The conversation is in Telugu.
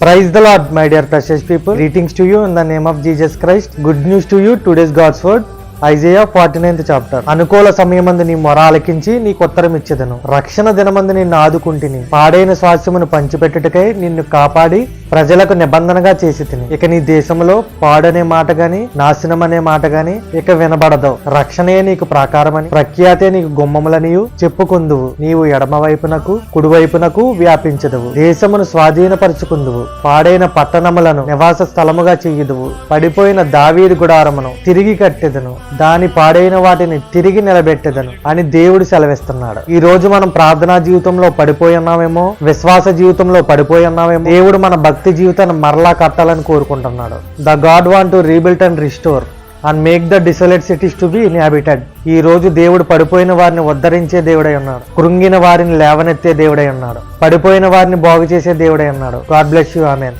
Praise the Lord, my dear precious people. Greetings to you in the name of Jesus Christ. Good news to you, today's God's word. ఐజేయా 49th chapter. అనుకూల సమయమందు నీ మొర ఆలకించి నీకు ఉత్తరం ఇచ్చేదను. రక్షణ దినమందు నిన్ను ఆదుకుంటిని. పాడైన స్వాస్థ్యమును పంచిపెట్టుటకై నిన్ను కాపాడి ప్రజలకు నిబంధనగా చేసి తిని. ఇక నీ దేశంలో పాడనే మాట గాని నాశనం అనే మాట గాని ఇక వినబడదు. రక్షణే నీకు ప్రాకారమని ప్రఖ్యాతే నీకు గుమ్మములనియు చెప్పుకుందువు. నీవు ఎడమ వైపునకు కుడివైపునకు వ్యాపించదువు. దేశమును స్వాధీనపరుచుకుందువు. పాడైన పట్టణములను నివాస స్థలముగా చెయ్యుదువు. పడిపోయిన దావీదు గుడారమును తిరిగి కట్టెదను. దాని పాడైన వాటిని తిరిగి నిలబెట్టెదను అని దేవుడు సెలవిస్తున్నాడు. ఈ రోజు మనం ప్రార్థనా జీవితంలో పడిపోయి ఉన్నామేమో, విశ్వాస జీవితంలో పడిపోయి ఉన్నామేమో. దేవుడు మన భక్తి జీవితాన్ని మరలా కట్టాలని కోరుకుంటున్నాడు. The god want to rebuild and restore and make the desolate cities to be inhabited. ఈ రోజు దేవుడు పడిపోయిన వారిని ఉద్ధరించే దేవుడై ఉన్నాడు. కృంగిన వారిని లేవనెత్తే దేవుడై ఉన్నాడు. పడిపోయిన వారిని బాగు చేసే దేవుడై ఉన్నాడు. God bless you. ఆమేన్.